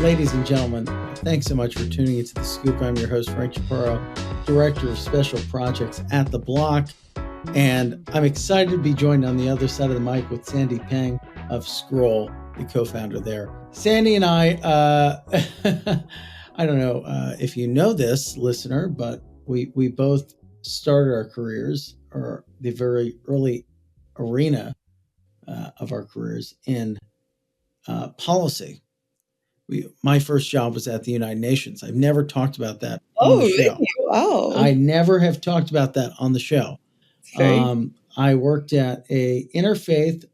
Ladies and gentlemen, thanks so much for tuning into The Scoop. I'm your host, Frank Chaparro, Director of Special Projects at The Block. And I'm excited to be joined on the other side of the mic with Sandy Peng of Scroll, the co-founder there. Sandy and I, I don't know if you know this, listener, but we both started our careers, or the very early arena of our careers, in policy. My first job was at the United Nations. I've never talked about that on the show. Really? Wow. I never have talked about that on the show. Very I worked at a interfaith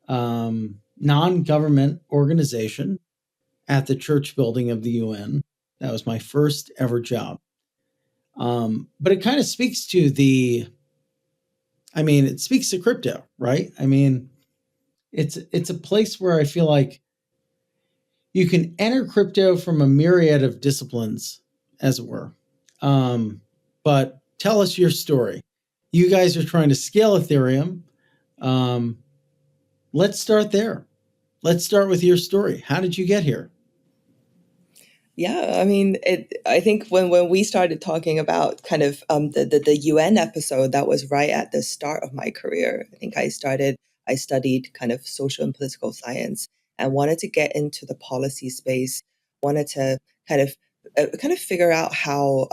non-government organization at the church building of the UN. That was my first ever job. But it kind of speaks to it speaks to crypto, right? I mean, it's a place where I feel like you can enter crypto from a myriad of disciplines, as it were. But tell us your story. You guys are trying to scale Ethereum. Let's start there. Let's start with your story. How did you get here? Yeah, I mean, I think when we started talking about kind of the UN episode, that was right at the start of my career. I think I studied kind of social and political science and wanted to get into the policy space. Wanted to kind of figure out how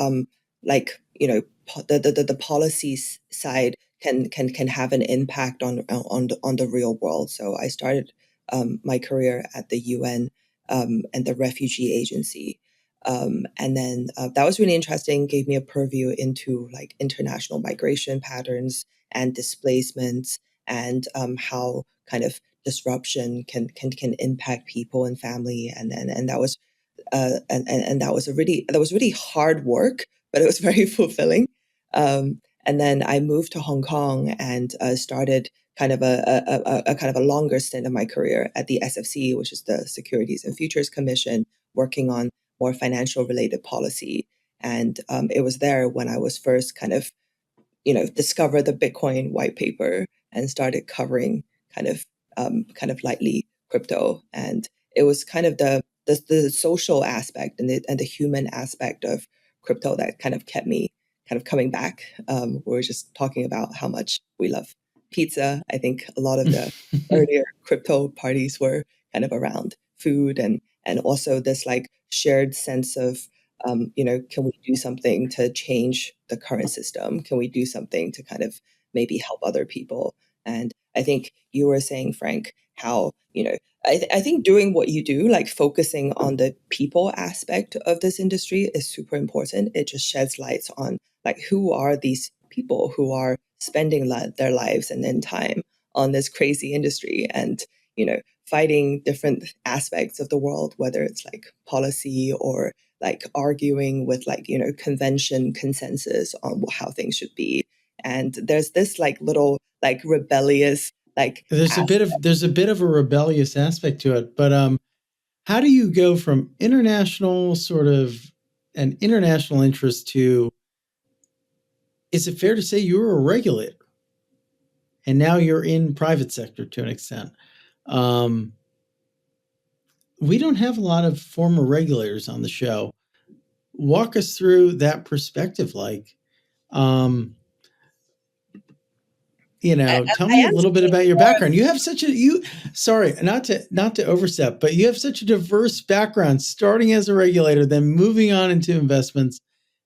the policy side can have an impact on the real world. So I started my career at the UN and the refugee agency. And then that was really interesting, gave me a purview into like international migration patterns and displacements, and how kind of disruption can impact people and family. And that was that was really hard work, but it was very fulfilling. And then I moved to Hong Kong and started kind of a longer stint of my career at the SFC, which is the Securities and Futures Commission, working on more financial related policy. And it was there when I was first kind of, discovered the Bitcoin white paper and started covering kind of lightly crypto. And it was kind of the social aspect and the human aspect of crypto that kind of kept me kind of coming back. We were just talking about how much we love pizza. I think a lot of the earlier crypto parties were kind of around food and also this like shared sense of, can we do something to change the current system? Can we do something to kind of maybe help other people? And I think you were saying, Frank, how, I think doing what you do, like focusing on the people aspect of this industry is super important. It just sheds lights on like, who are these people who are spending their lives and then time on this crazy industry and, fighting different aspects of the world, whether it's like policy or like arguing with like, convention consensus on how things should be. And there's this like little like rebellious like there's a bit of a rebellious aspect to it, but how do you go from international interest to, is it fair to say you were a regulator and now you're in private sector to an extent? We don't have a lot of former regulators on the show. Walk us through that perspective. Like, tell me a little bit about your background. You have sorry, not to overstep, but you have such a diverse background, starting as a regulator, then moving on into investments,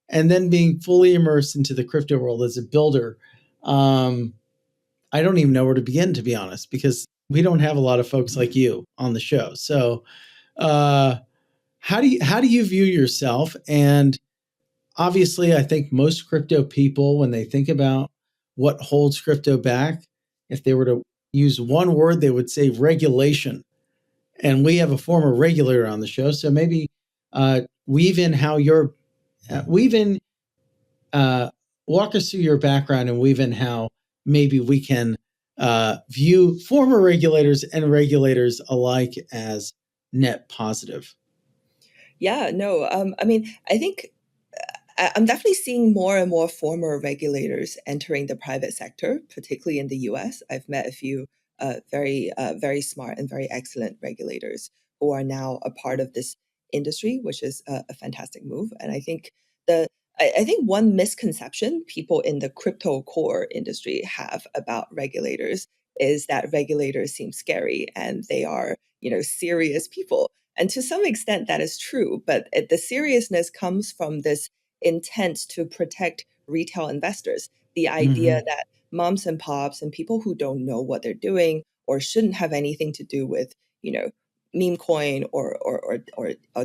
and then being fully immersed into the crypto world as a builder. I don't even know where to begin, to be honest, because we don't have a lot of folks like you on the show. So, how do you view yourself? And obviously, I think most crypto people, when they think about what holds crypto back, if they were to use one word, they would say regulation. And we have a former regulator on the show, so maybe weave in walk us through your background and weave in how maybe we can view former regulators and regulators alike as net positive. Yeah, no, I think I'm definitely seeing more and more former regulators entering the private sector, particularly in the US. I've met a few very smart and very excellent regulators who are now a part of this industry, which is a fantastic move. And I think the I think one misconception people in the crypto core industry have about regulators is that regulators seem scary and they are, serious people. And to some extent, that is true. But the seriousness comes from this intent to protect retail investors. The idea Hmm. that moms and pops and people who don't know what they're doing or shouldn't have anything to do with, meme coin or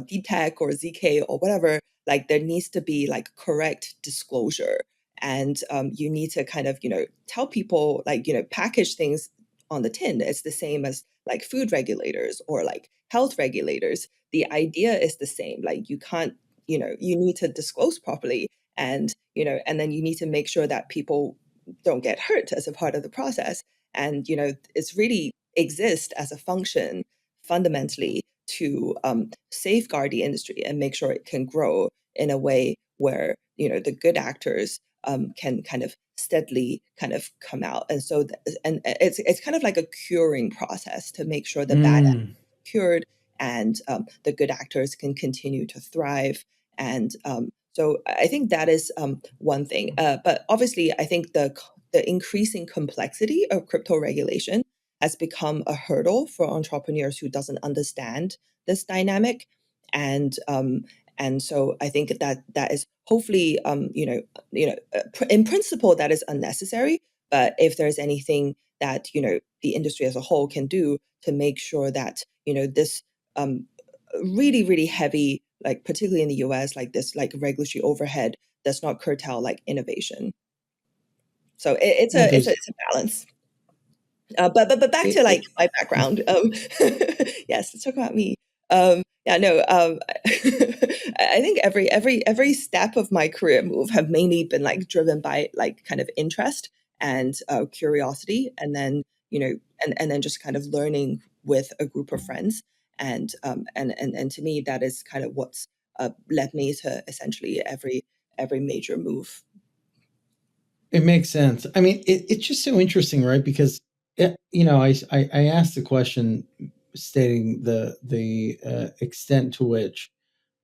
deep tech or ZK or whatever, like there needs to be like correct disclosure. And you need to kind of, tell people, like, package things on the tin. It's the same as like food regulators or like health regulators. The idea is the same. Like you can't, you need to disclose properly, and and then you need to make sure that people don't get hurt as a part of the process. And it's really exist as a function fundamentally to safeguard the industry and make sure it can grow in a way where the good actors can kind of steadily kind of come out. And so and it's kind of like a curing process to make sure the bad actors Mm. are cured, and the good actors can continue to thrive. And so I think that is one thing. But obviously, I think the increasing complexity of crypto regulation has become a hurdle for entrepreneurs who doesn't understand this dynamic. And so I think that is hopefully in principle that is unnecessary. But if there's anything that the industry as a whole can do to make sure that this um, really really heavy, like particularly in the US, like this like regulatory overhead does not curtail like innovation. So Well, there's it's a balance. But back to like it, my background. Yes, let's talk about me. Yeah, no. I think every step of my career move have mainly been like driven by like kind of interest and curiosity, and then and then just kind of learning with a group of friends, and and to me that is kind of what's led me to essentially every major move. it makes sense. I mean, it's just so interesting, right? Because I asked the question stating the extent to which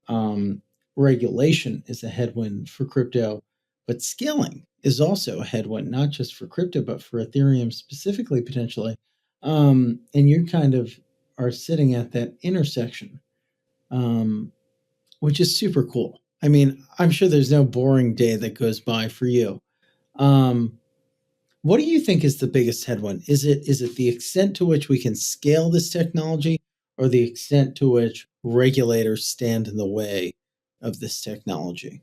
um, regulation is a headwind for crypto, but scaling is also a headwind, not just for crypto, but for Ethereum specifically, potentially. And you kind of are sitting at that intersection, um, which is super cool. I mean, I'm sure there's no boring day that goes by for you. Um, what do you think is the biggest headwind? Is it the extent to which we can scale this technology, or the extent to which regulators stand in the way of this technology?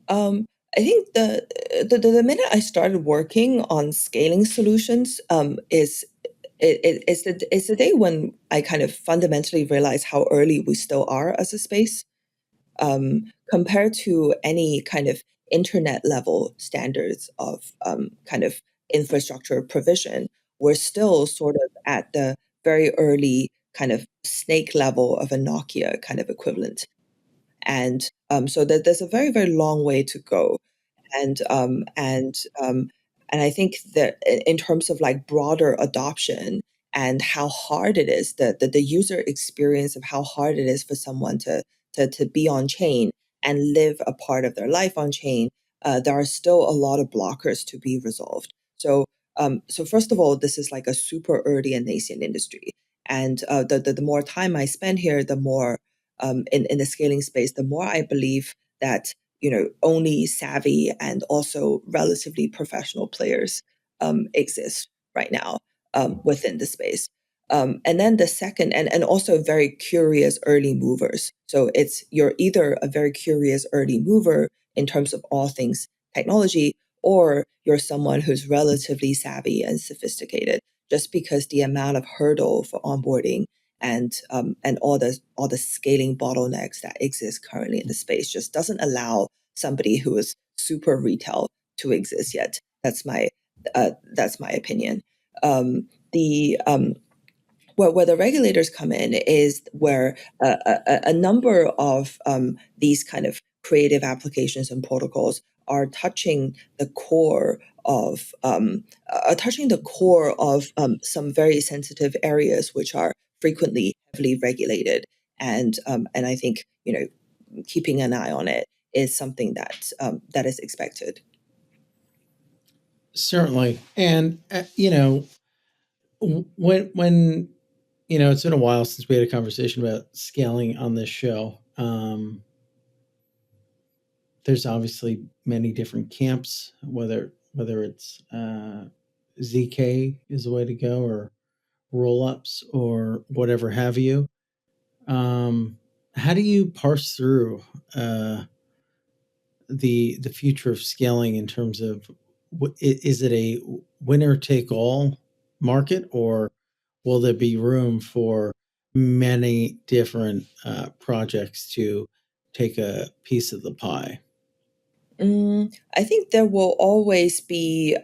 Um, I think the minute I started working on scaling solutions is the day when I kind of fundamentally realized how early we still are as a space, compared to any kind of internet level standards of kind of infrastructure provision. We're still sort of at the very early kind of snake level of a Nokia kind of equivalent. And so there's a very very long way to go. And I think that in terms of like broader adoption and how hard it is, the user experience of how hard it is for someone to be on chain and live a part of their life on chain, there are still a lot of blockers to be resolved. So so first of all, this is like a super early and nascent industry. And the more time I spend here, the more in the scaling space, the more I believe that only savvy and also relatively professional players exist right now within the space. And then the second, and also very curious early movers. So it's you're either a very curious early mover in terms of all things technology, or you're someone who's relatively savvy and sophisticated. Just because the amount of hurdle for onboarding and all the scaling bottlenecks that exist currently in the space just doesn't allow somebody who is super retail to exist yet. That's my opinion. The where the regulators come in is where a number of these kind of creative applications and protocols are touching the core of some very sensitive areas, which are frequently heavily regulated, and I think keeping an eye on it is something that is expected. Certainly. And when it's been a while since we had a conversation about scaling on this show. There's obviously many different camps, whether it's ZK is the way to go, or roll ups, or whatever have you. How do you parse through the future of scaling in terms of is it a winner take all market, or will there be room for many different projects to take a piece of the pie? I think there will always be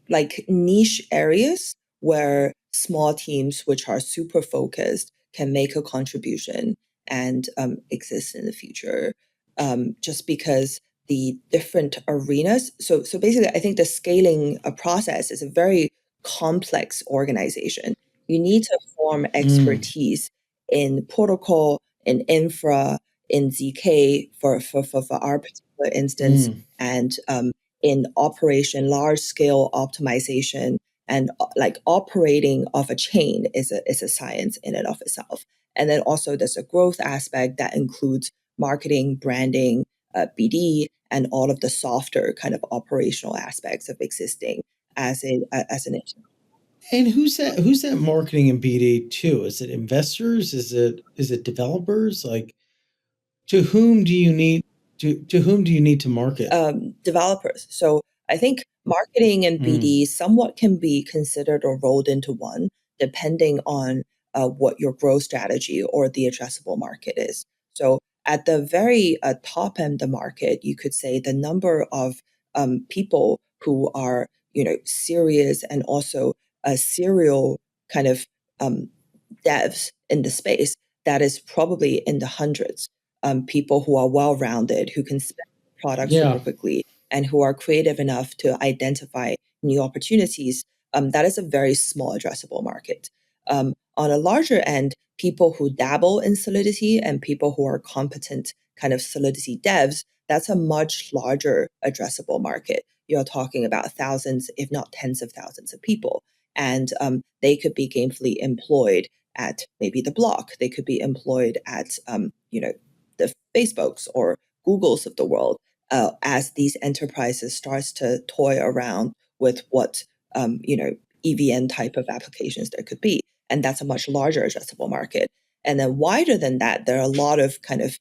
like niche areas where small teams, which are super focused, can make a contribution and exist in the future. Just because the different arenas. So basically, I think the scaling process is a very complex organization. You need to form Mm, expertise in protocol, in infra, in ZK for our particular instance, mm. and in operation, large scale optimization, and like operating of a chain is a science in and of itself. And then also there's a growth aspect that includes marketing, branding, BD, and all of the softer kind of operational aspects of existing as an And who's that marketing and BD too? Is it investors? Is it developers? Like, to whom do you need to whom do you need to market? developers. So I think marketing and Mm, BD somewhat can be considered or rolled into one, depending on what your growth strategy or the addressable market is. So at the very top end of the market, you could say the number of people who are serious and also serial kind of um, devs in the space, that is probably in the hundreds. People who are well rounded, who can spec products super yeah. quickly, and who are creative enough to identify new opportunities. That is a very small addressable market. On a larger end, people who dabble in Solidity and people who are competent kind of Solidity devs, that's a much larger addressable market. You're talking about thousands, if not tens of thousands of people. And they could be gainfully employed at maybe the block. They could be employed at, the Facebooks or Googles of the world, as these enterprises starts to toy around with what EVN type of applications there could be, and that's a much larger addressable market. And then wider than that, there are a lot of kind of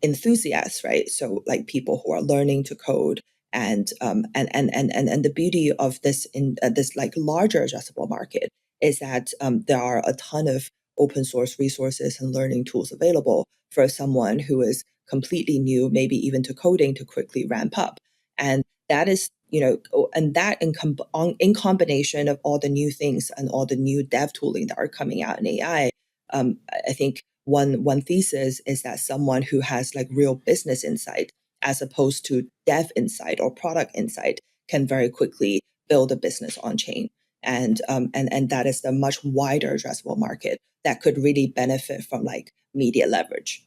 enthusiasts, right? So like people who are learning to code, and the beauty of this in this like larger addressable market is that there are a ton of open source resources and learning tools available for someone who is completely new, maybe even to coding, to quickly ramp up. And that is, and that in combination of all the new things and all the new dev tooling that are coming out in AI, I think one thesis is that someone who has like real business insight as opposed to dev insight or product insight can very quickly build a business on chain. And that is the much wider addressable market that could really benefit from like media leverage,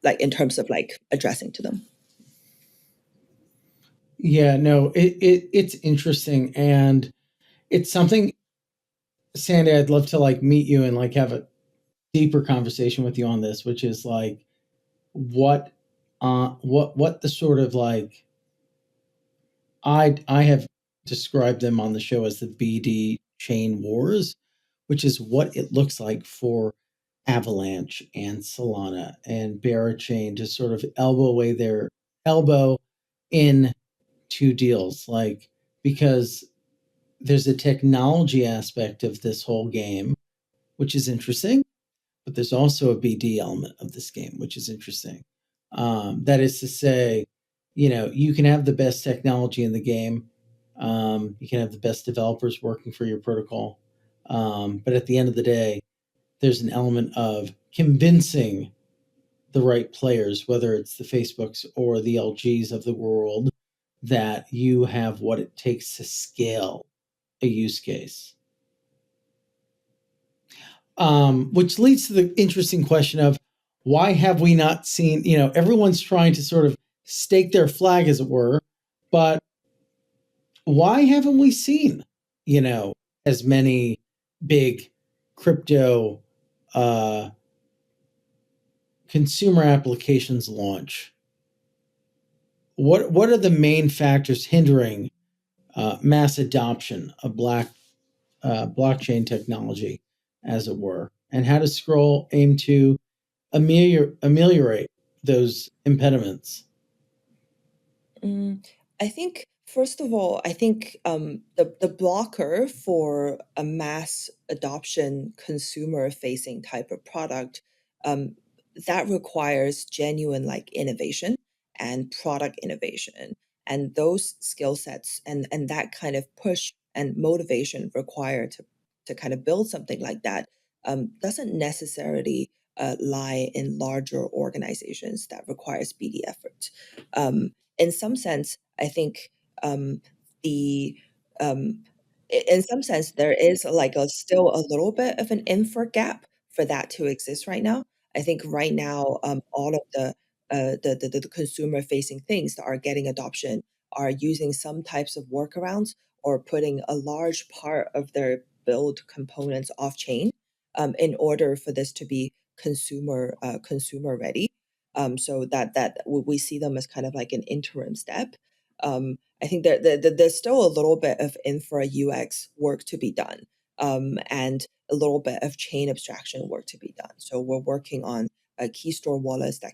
like in terms of like addressing to them. Yeah, no, it's interesting, and it's something, Sandy, I'd love to like meet you and like have a deeper conversation with you on this, which is like what the sort of like I have described them on the show as the BD chain wars, which is what it looks like for Avalanche and Solana and Barachain to sort of elbow in two deals, like, because there's a technology aspect of this whole game, which is interesting, but there's also a BD element of this game, which is interesting. That is to say, you can have the best technology in the game, you can have the best developers working for your protocol, but at the end of the day, there's an element of convincing the right players, whether it's the Facebooks or the LGs of the world, that you have what it takes to scale a use case. Which leads to the interesting question of why have we not seen, everyone's trying to sort of stake their flag, as it were, but why haven't we seen, you know, as many big crypto uh, consumer applications launch? What are the main factors hindering mass adoption of blockchain technology, as it were? And how does Scroll aim to ameliorate those impediments? Mm, I think first of all, I think the blocker for a mass adoption consumer facing type of product um, that requires genuine like innovation and product innovation, and those skill sets and that kind of push and motivation required to kind of build something like that doesn't necessarily lie in larger organizations that require speedy effort. In some sense, I think the um, in some sense there is like a still a little bit of an infra gap for that to exist right now. I think right now, all of the consumer facing things that are getting adoption are using some types of workarounds or putting a large part of their build components off chain in order for this to be consumer ready. So that we see them as kind of like an interim step. I think there's still a little bit of infra UX work to be done, and a little bit of chain abstraction work to be done. So we're working on key store wallets that.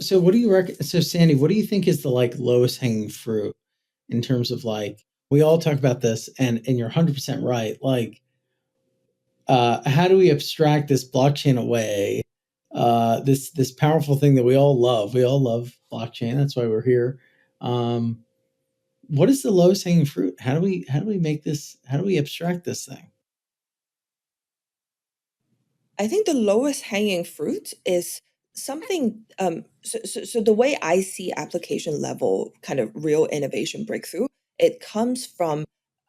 So what do you reckon? So Sandy, what do you think is the like lowest hanging fruit in terms of like we all talk about this, and you're 100% right. Like, how do we abstract this blockchain away? This powerful thing that we all love. We all love blockchain. That's why we're here. Um, what is the lowest hanging fruit? How do we make this? How do we abstract this thing? I think the lowest hanging fruit is something. So the way I see application level kind of real innovation breakthrough, it comes from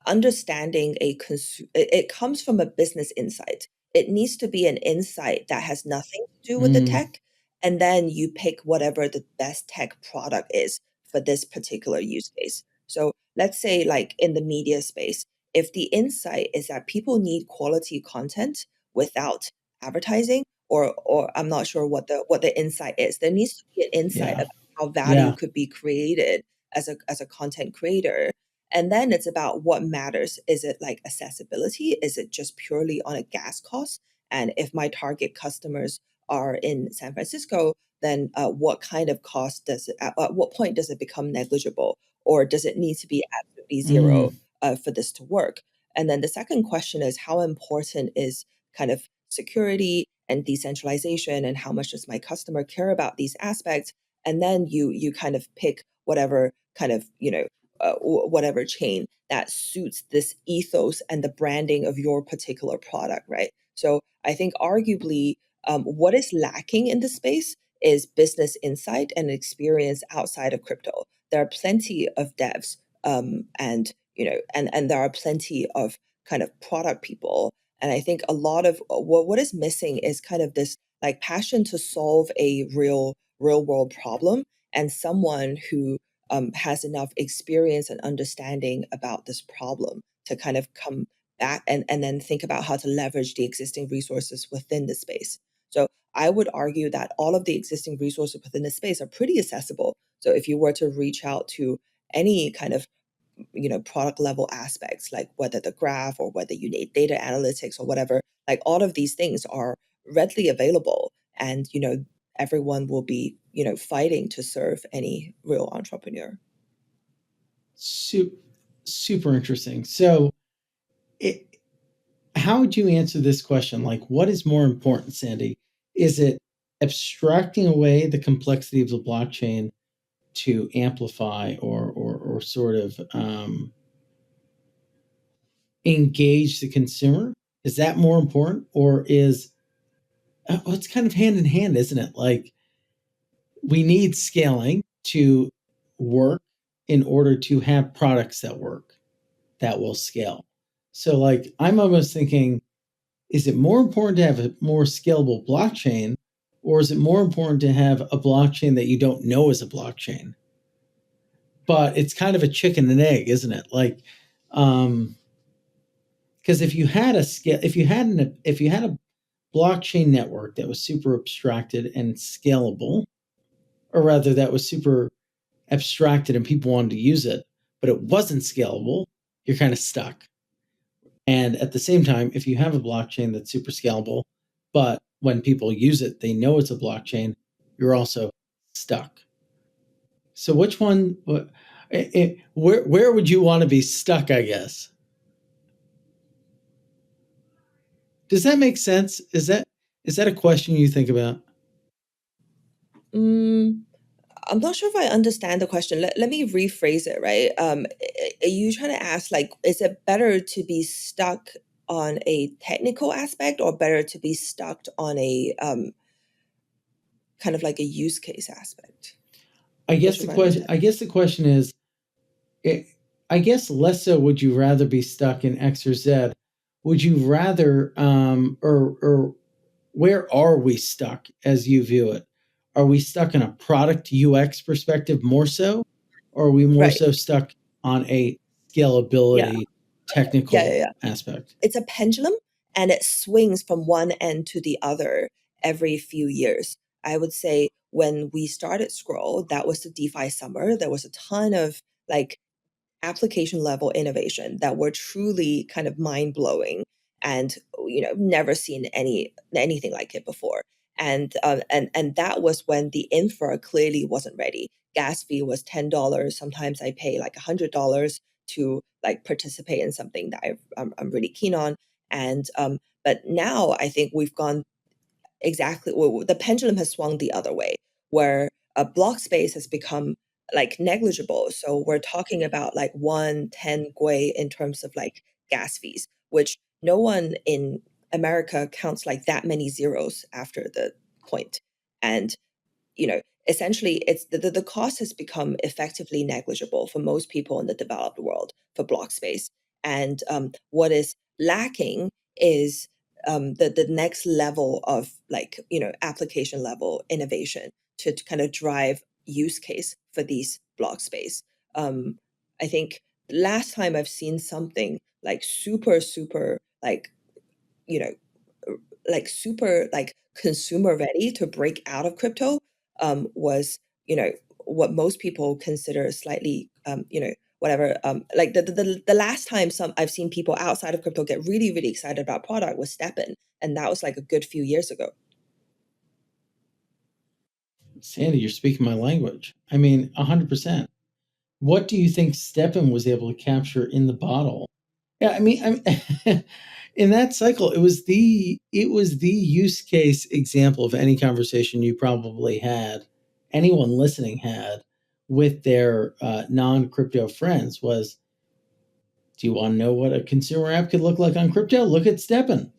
understanding it comes from a business insight. It needs to be an insight that has nothing to do with the Mm, tech, and then you pick whatever the best tech product is for this particular use case. So let's say, like in the media space, if the insight is that people need quality content without advertising, or I'm not sure what the insight is. There needs to be an insight yeah, about how value yeah. could be created as a content creator. And then it's about what matters. Is it like accessibility? Is it just purely on a gas cost? And if my target customers are in San Francisco, then what kind of cost does it, at what point does it become negligible? Or does it need to be absolutely zero Mm, for this to work? And then the second question is how important is kind of security and decentralization, and how much does my customer care about these aspects? And then you kind of pick whatever kind of whatever chain that suits this ethos and the branding of your particular product, right? So I think arguably what is lacking in this space is business insight and experience outside of crypto. There are plenty of devs, and there are plenty of kind of product people, and I think a lot of what is missing is kind of this like passion to solve a real world problem, and someone who has enough experience and understanding about this problem to kind of come back and then think about how to leverage the existing resources within the space. So I would argue that all of the existing resources within the space are pretty accessible. So if you were to reach out to any kind of product level aspects, like whether the graph or whether you need data analytics or whatever, like all of these things are readily available, and everyone will be fighting to serve any real entrepreneur. super, super interesting. So, it, how would you answer this question? Like, what is more important, Sandy? Is it abstracting away the complexity of the blockchain to amplify or sort of engage the consumer? Is that more important, or is well, it's kind of hand in hand, isn't it? Like we need scaling to work in order to have products that work that will scale. So, like, I'm almost thinking is it more important to have a more scalable blockchain, or is it more important to have a blockchain that you don't know is a blockchain? But it's kind of a chicken and egg, isn't it? Like, because if you had a scale, if you had a blockchain network that was super abstracted and scalable, or rather that was super abstracted and people wanted to use it, but it wasn't scalable, you're kind of stuck. And at the same time, if you have a blockchain that's super scalable, but when people use it, they know it's a blockchain, you're also stuck. So which one, where would you want to be stuck, I guess? Does that make sense? Is that a question you think about? Mm, I'm not sure if I understand the question. Let me rephrase it, right? Are you trying to ask, like, is it better to be stuck on a technical aspect or better to be stuck on a kind of like a use case aspect? I Not guess sure the if I question. understand. I guess the question is. I guess less so. Would you rather be stuck in X or Z? Would you rather, or where are we stuck as you view it? Are we stuck in a product UX perspective more so, or are we more Right. so stuck on a Yeah. scalability Yeah. Yeah. technical Yeah. aspect? It's a pendulum and it swings from one end to the other every few years. I would say when we started Scroll, that was the DeFi summer. There was a ton of like application level innovation that were truly kind of mind blowing and never seen anything like it before. And that was when the infra clearly wasn't ready. Gas fee was $10. Sometimes I pay like $100 to like participate in something that I'm really keen on. And but now I think we've gone exactly, well, the pendulum has swung the other way, where a block space has become like negligible. So we're talking about like 110 Gwei in terms of like gas fees, which no one in America counts like that many zeros after the point. And essentially it's the cost has become effectively negligible for most people in the developed world for block space. And what is lacking is the next level of like application level innovation to kind of drive use case for these block space. um, I think last time I've seen something like super like you know like super like consumer ready to break out of crypto was what most people consider slightly whatever like the last time some I've seen people outside of crypto get really excited about product was Stepn, and that was like a good few years ago. Sandy, you're speaking my language. I mean, 100%. What do you think Stephen was able to capture in the bottle? Yeah, I mean, in that cycle, it was the use case example of any conversation you probably had, anyone listening had with their non crypto friends was, do you want to know what a consumer app could look like on crypto? Look at Stepin.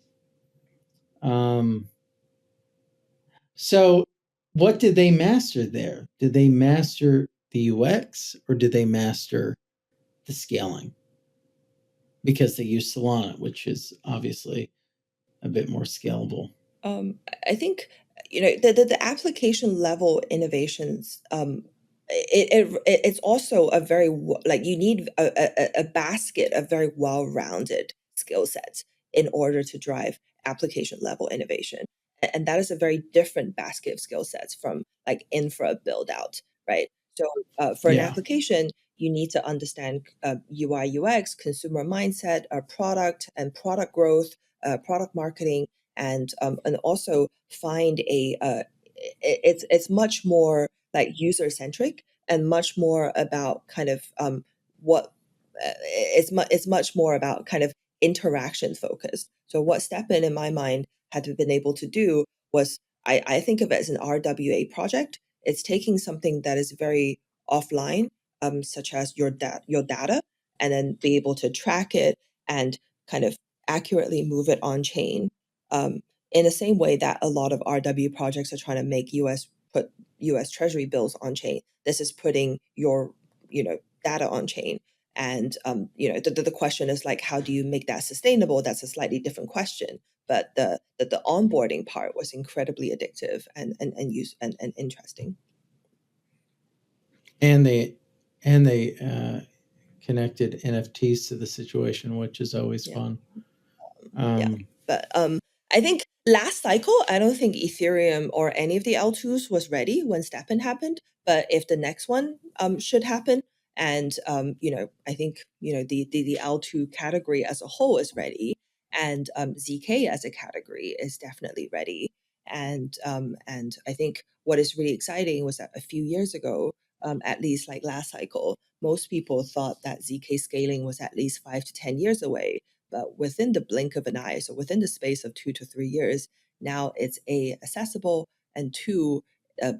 Um, so, what did they master there? Did they master the UX or did they master the scaling? Because they use Solana, which is obviously a bit more scalable. I think the application level innovations. It's also a very like you need a basket of very well rounded skill sets in order to drive application level innovation, and that is a very different basket of skill sets from like infra build out, right? So for an Yeah. application, you need to understand UI UX, consumer mindset, product and product growth, product marketing, and also find it's much more like user centric and much more about kind of what it's much more about kind of interaction focused. So what Stepn in my mind had been able to do was I think of it as an RWA project. It's taking something that is very offline, such as your data, and then be able to track it and kind of accurately move it on chain, in the same way that a lot of RW projects are trying to make put US Treasury bills on chain. This is putting your data on chain. And the question is like, how do you make that sustainable? That's a slightly different question. but the onboarding part was incredibly addictive and interesting. And they connected NFTs to the situation, which is always Yeah. fun. Yeah, but I think last cycle, I don't think Ethereum or any of the L2s was ready when Stepn happened. But if the next one should happen, and I think the L2 category as a whole is ready, and ZK as a category is definitely ready. And I think what is really exciting was that a few years ago, at least like last cycle, most people thought that ZK scaling was at least 5 to 10 years away. But within the blink of an eye, so within the space of 2 to 3 years, now it's accessible, and two,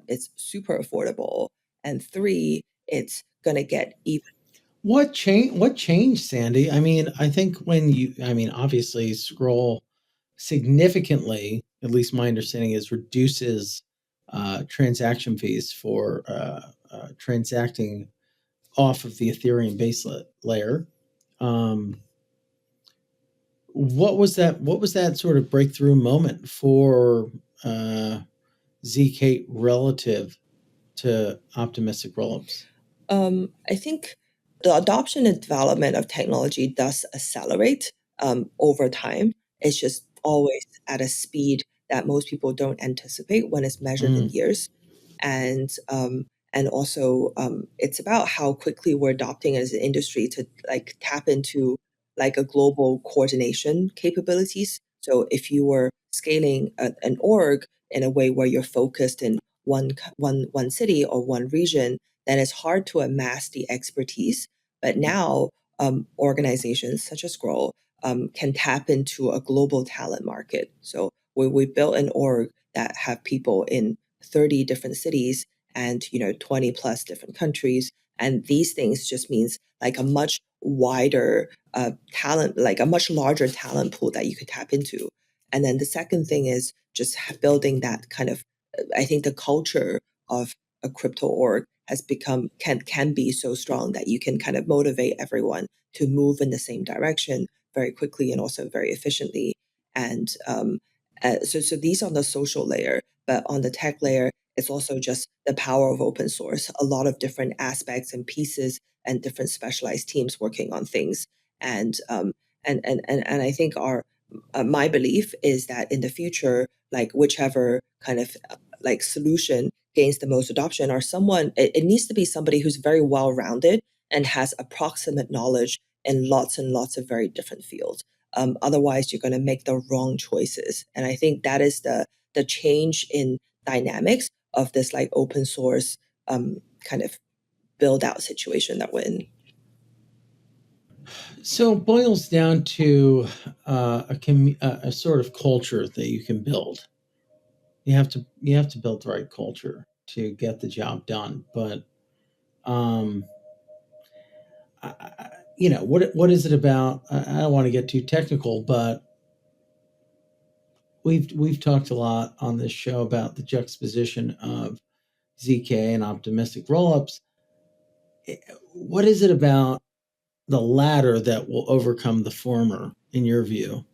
it's super affordable, and three, it's gonna get even. What changed, Sandy? I mean, I think obviously scroll significantly, at least my understanding is, reduces transaction fees for transacting off of the Ethereum base layer. Um, what was that? What was that sort of breakthrough moment for ZK relative to optimistic rollups? I think the adoption and development of technology does accelerate over time. It's just always at a speed that most people don't anticipate when it's measured in Mm. years. And also it's about how quickly we're adopting as an industry to like tap into like a global coordination capabilities. So if you were scaling an org in a way where you're focused in one city or one region, then it's hard to amass the expertise. But now, organizations such as Scroll can tap into a global talent market. So we built an org that have people in 30 different cities and 20 plus different countries. And these things just means like a much wider talent, like a much larger talent pool that you could tap into. And then the second thing is just building that kind of, I think the culture of a crypto org has become can be so strong that you can kind of motivate everyone to move in the same direction very quickly and also very efficiently. And so these on the social layer, but on the tech layer, it's also just the power of open source. A lot of different aspects and pieces and different specialized teams working on things. And I think our my belief is that in the future, like whichever kind of like solution gains the most adoption, or it needs to be somebody who's very well rounded and has approximate knowledge in lots and lots of very different fields. Otherwise, you're going to make the wrong choices. And I think that is the change in dynamics of this like open source kind of build out situation that we're in. So it boils down to a sort of culture that you can build. You have to build the right culture to get the job done. But um, what is it about? I don't want to get too technical, but we've talked a lot on this show about the juxtaposition of ZK and optimistic rollups. What is it about the latter that will overcome the former, in your view?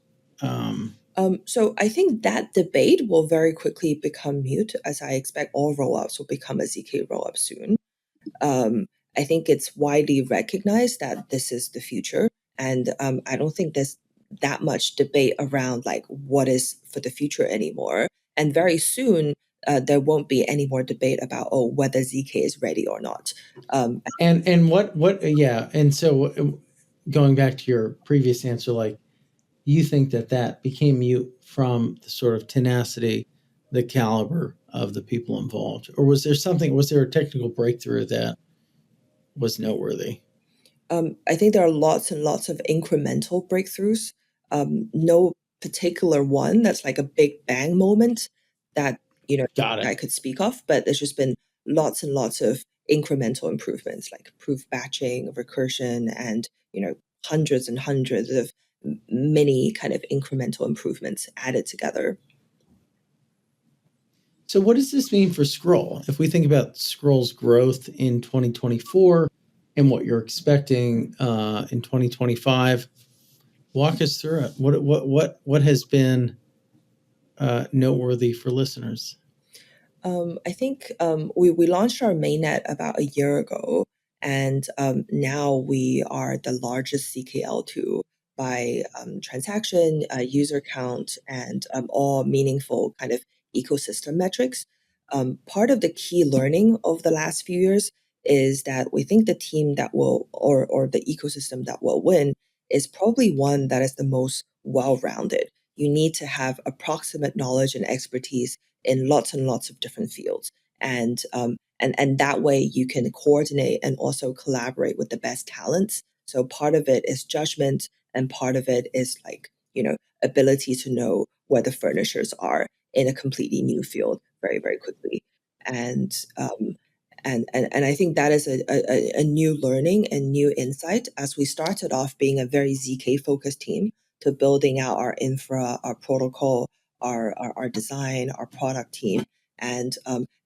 So I think that debate will very quickly become mute, as I expect all rollups will become a ZK rollup soon. Um, I think it's widely recognized that this is the future, and I don't think there's that much debate around like what is for the future anymore. And very soon, there won't be any more debate about whether ZK is ready or not. And what yeah, and so going back to your previous answer, like you think that became mute from the sort of tenacity, the caliber of the people involved, or was there a technical breakthrough that was noteworthy? I think there are lots and lots of incremental breakthroughs. No particular one that's like a big bang moment that Got I it. could speak of, but there's just been lots and lots of incremental improvements, like proof batching, recursion, and hundreds and hundreds of many kind of incremental improvements added together. So what does this mean for Scroll? If we think about Scroll's growth in 2024 and what you're expecting in 2025, walk us through it. What has been noteworthy for listeners? I think we launched our mainnet about a year ago, and now we are the largest CKL2 by transaction, user count, and all meaningful kind of ecosystem metrics. Part of the key learning of the last few years is that we think the team that will, or the ecosystem that will win, is probably one that is the most well-rounded. You need to have approximate knowledge and expertise in lots and lots of different fields. And that way you can coordinate and also collaborate with the best talents. So part of it is judgment, and part of it is like, ability to know where the furnitures are in a completely new field very, very quickly. And and I think that is a new learning and new insight as we started off being a very ZK focused team to building out our infra, our protocol, our design, our product team, and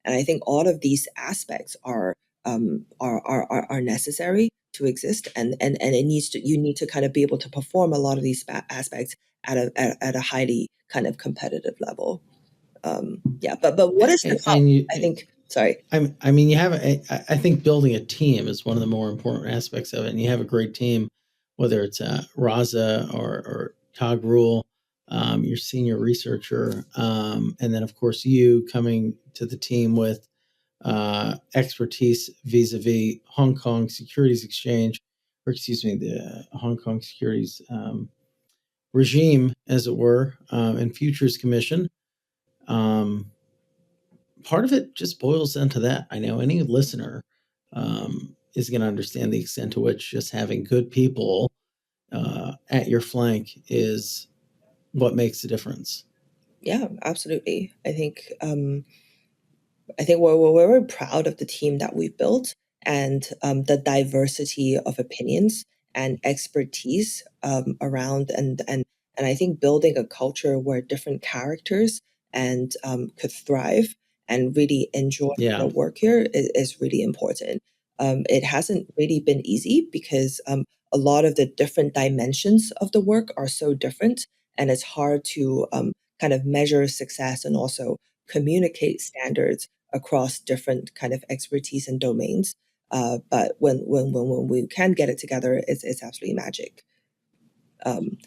I think all of these aspects are necessary to exist, and it needs to you need to kind of be able to perform a lot of these aspects at a highly kind of competitive level. Yeah, but what is to come? And you, I think. Sorry. I mean, you have. I think building a team is one of the more important aspects of it, and you have a great team, whether it's Raza or Tog Rule, your senior researcher, and then of course you coming to the team with expertise vis-a-vis Hong Kong Securities Exchange, or excuse me, the Hong Kong Securities regime, as it were, and Futures Commission. Um, Part of it just boils down to that. I know any listener is going to understand the extent to which just having good people at your flank is what makes a difference. Yeah, absolutely. I think we're very proud of the team that we've built, and the diversity of opinions and expertise around, and I think building a culture where different characters and could thrive and really enjoy Yeah. their work here is really important. It hasn't really been easy because a lot of the different dimensions of the work are so different, and it's hard to kind of measure success and also communicate standards across different kind of expertise and domains. But when we can get it together, it's absolutely magic. Um,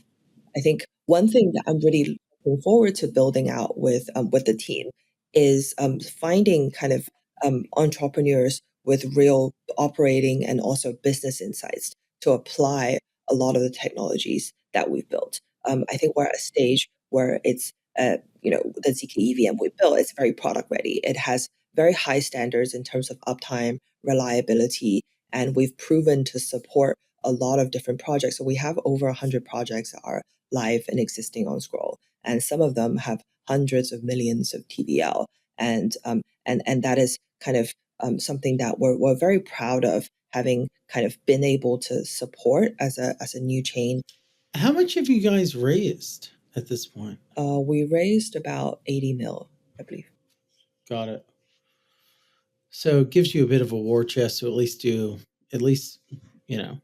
I think one thing that I'm really looking forward to building out with the team is finding kind of entrepreneurs with real operating and also business insights to apply a lot of the technologies that we've built. I think we're at a stage where it's the ZK EVM we built is very product ready. It has very high standards in terms of uptime, reliability, and we've proven to support a lot of different projects. So we have over 100 projects that are live and existing on Scroll, and some of them have hundreds of millions of TVL, and that is kind of something that we're very proud of having kind of been able to support as a new chain. How much have you guys raised at this point? We raised about 80 mil, I believe. Got it. So it gives you a bit of a war chest to at least, you know,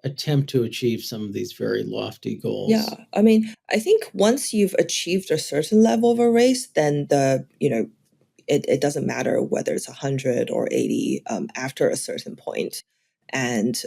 attempt to achieve some of these very lofty Yeah, goals. I mean, I think once you've achieved a certain level of a race, then it doesn't matter whether it's 100 or 80 after a certain point. And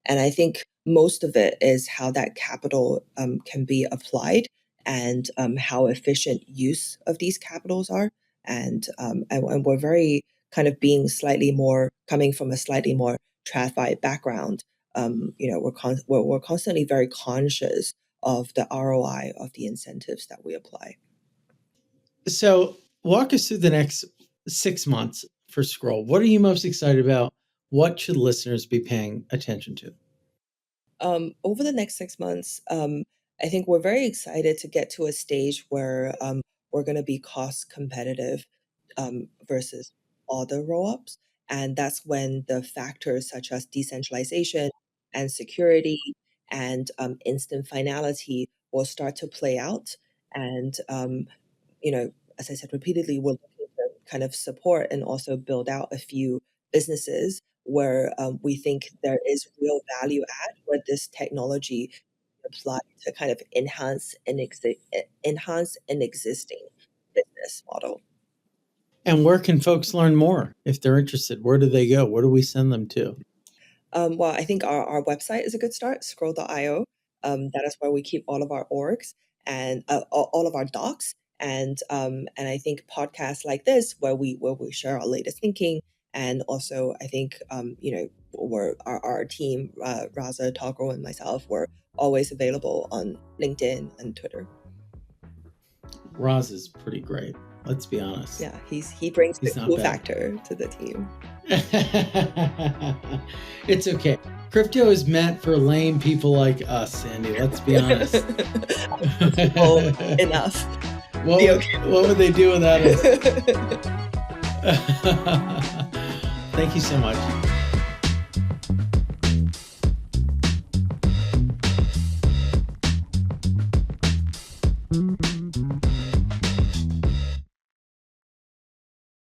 I think most of it is how that capital can be applied, and how efficient use of these capitals are. And we're very kind of being slightly more coming from a slightly more TradFi background. We're constantly very conscious of the ROI of the incentives that we apply. So walk us through the next 6 months for Scroll. What are you most excited about? What should listeners be paying attention to? Over the next 6 months, I think we're very excited to get to a stage where we're going to be cost competitive versus other roll-ups. And that's when the factors such as decentralization and security and instant finality will start to play out. And you know, as I said repeatedly, we're looking to kind of support and also build out a few businesses where we think there is real value add where this technology apply to kind of enhance an existing business model. And where can folks learn more if they're interested? Where do they go? Where do we send them to? Well, I think our website is a good start, scroll.io. That is where we keep all of our orgs and all of our docs. And I think podcasts like this, where we share our latest thinking, and also I think where our team, Raza, Toggle, and myself, were always available on LinkedIn and Twitter. Roz is pretty great. Let's be honest. Yeah, he brings He's the not cool bad. factor to the team. It's okay. Crypto is meant for lame people like us, Sandy. Let's be honest. Enough. What would they do without us? Thank you so much.